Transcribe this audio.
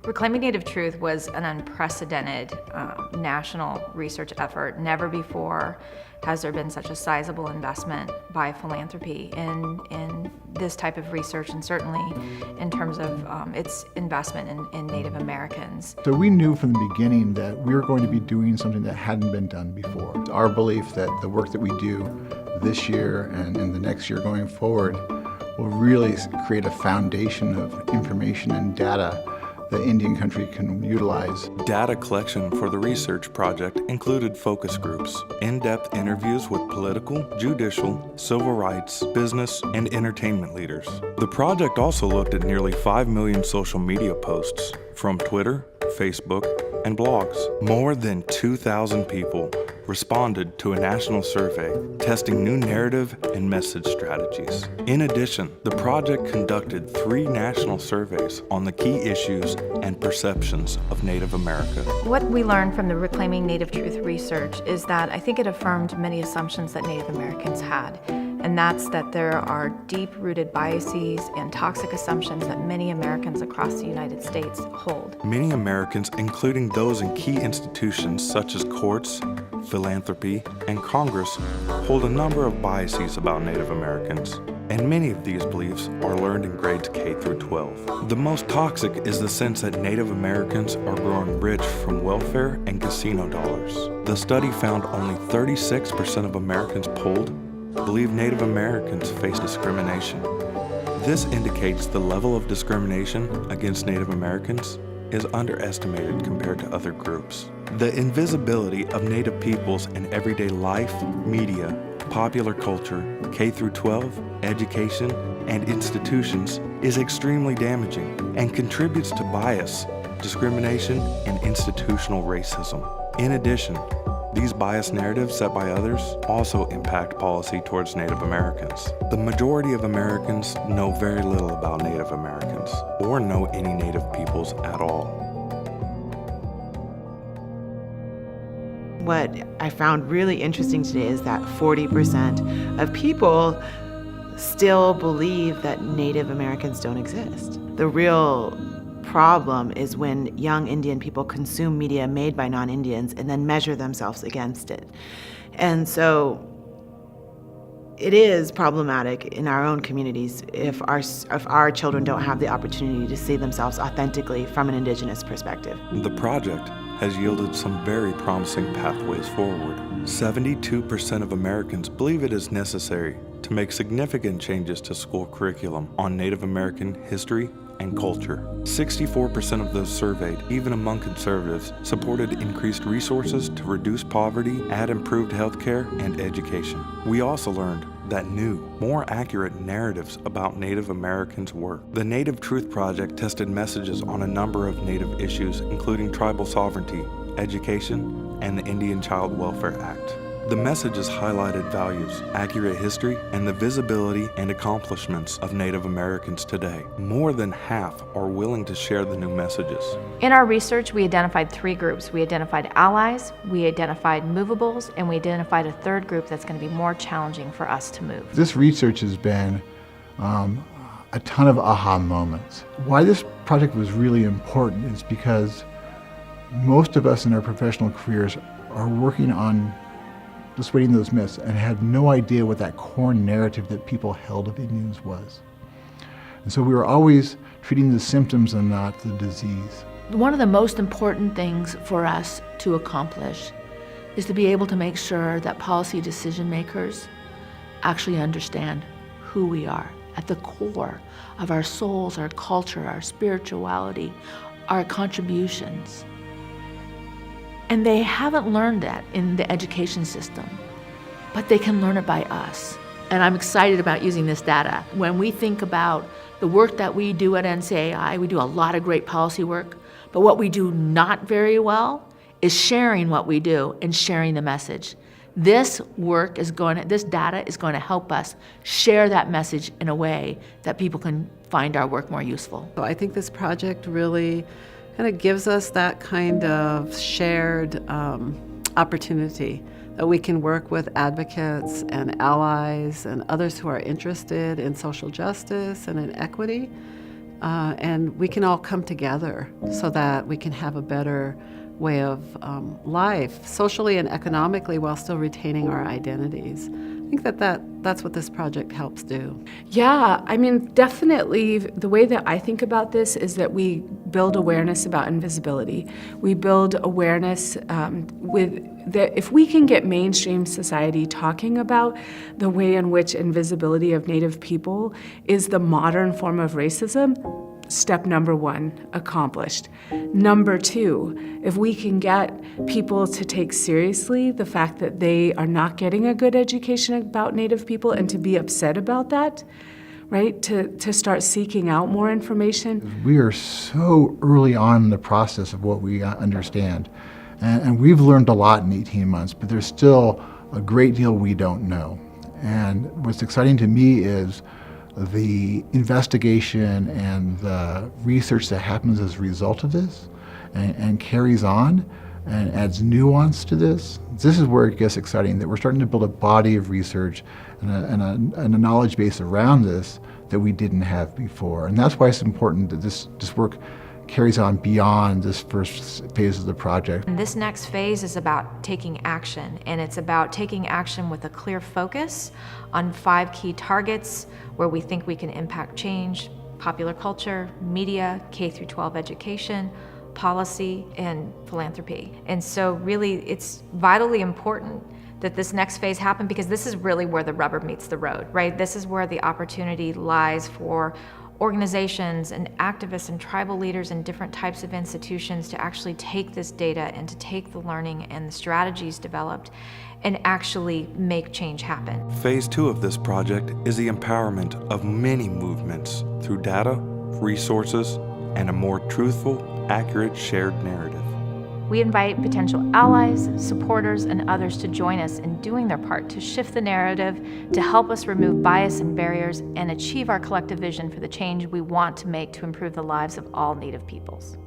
Reclaiming Native Truth was an unprecedented national research effort. Never before has there been such a sizable investment by philanthropy in this type of research, and certainly in terms of its investment in Native Americans. So we knew from the beginning that we were going to be doing something that hadn't been done before. Our belief that the work that we do this year and in the next year going forward will really create a foundation of information and data that Indian country can utilize. Data collection for the research project included focus groups, in-depth interviews with political, judicial, civil rights, business, and entertainment leaders. The project also looked at nearly 5 million social media posts from Twitter, Facebook, and blogs. More than 2,000 people responded to a national survey testing new narrative and message strategies. In addition, the project conducted 3 national surveys on the key issues and perceptions of Native America. What we learned from the Reclaiming Native Truth research is that I think it affirmed many assumptions that Native Americans had. And that's that there are deep-rooted biases and toxic assumptions that many Americans across the United States hold. Many Americans, including those in key institutions such as courts, philanthropy, and Congress, hold a number of biases about Native Americans. And many of these beliefs are learned in grades K through 12. The most toxic is the sense that Native Americans are growing rich from welfare and casino dollars. The study found only 36% of Americans polled believe Native Americans face discrimination. This indicates the level of discrimination against Native Americans is underestimated compared to other groups. The invisibility of Native peoples in everyday life, media, popular culture, K through 12, education, and institutions is extremely damaging and contributes to bias, discrimination, and institutional racism. In addition, these biased narratives set by others also impact policy towards Native Americans. The majority of Americans know very little about Native Americans or know any Native peoples at all. What I found really interesting today is that 40% of people still believe that Native Americans don't exist. The real problem is when young Indian people consume media made by non-Indians and then measure themselves against it. And so it is problematic in our own communities if our children don't have the opportunity to see themselves authentically from an Indigenous perspective. The project has yielded some very promising pathways forward. 72% of Americans believe it is necessary to make significant changes to school curriculum on Native American history and culture. 64% of those surveyed, even among conservatives, supported increased resources to reduce poverty, add improved healthcare, and education. We also learned that new, more accurate narratives about Native Americans work. The Native Truth Project tested messages on a number of Native issues, including tribal sovereignty, education, and the Indian Child Welfare Act. The messages highlighted values, accurate history, and the visibility and accomplishments of Native Americans today. More than half are willing to share the new messages. In our research, we identified 3 groups. We identified allies, we identified movables, and we identified a third group that's going to be more challenging for us to move. This research has been a ton of aha moments. Why this project was really important is because most of us in our professional careers are working on dissuading those myths and had no idea what that core narrative that people held of Indians was. And so we were always treating the symptoms and not the disease. One of the most important things for us to accomplish is to be able to make sure that policy decision makers actually understand who we are at the core of our souls, our culture, our spirituality, our contributions. And they haven't learned that in the education system, but they can learn it by us. And I'm excited about using this data. When we think about the work that we do at NCAI, we do a lot of great policy work, but what we do not very well is sharing what we do and sharing the message. This data is going to help us share that message in a way that people can find our work more useful. So I think this project really kind of gives us that kind of shared opportunity that we can work with advocates and allies and others who are interested in social justice and in equity, and we can all come together so that we can have a better way of life, socially and economically, while still retaining our identities. I think that's what this project helps do. Yeah, I mean, definitely the way that I think about this is that we build awareness about invisibility. We build awareness if we can get mainstream society talking about the way in which invisibility of Native people is the modern form of racism, step number one accomplished. Number two, if we can get people to take seriously the fact that they are not getting a good education about Native people and to be upset about that, right? To start seeking out more information. We are so early on in the process of what we understand. And we've learned a lot in 18 months, but there's still a great deal we don't know. And what's exciting to me is the investigation and the research that happens as a result of this and carries on and adds nuance to this. This is where it gets exciting, that we're starting to build a body of research and a knowledge base around this that we didn't have before. And that's why it's important that this work carries on beyond this first phase of the project. And this next phase is about taking action, and it's about taking action with a clear focus on 5 key targets where we think we can impact change: popular culture, media, K-12 education, policy, and philanthropy. And so really it's vitally important that this next phase happen, because this is really where the rubber meets the road, right? This is where the opportunity lies for organizations and activists and tribal leaders and different types of institutions to actually take this data and to take the learning and the strategies developed and actually make change happen. Phase 2 of this project is the empowerment of many movements through data, resources, and a more truthful, accurate shared narrative. We invite potential allies, supporters, and others to join us in doing their part to shift the narrative, to help us remove bias and barriers, and achieve our collective vision for the change we want to make to improve the lives of all Native peoples.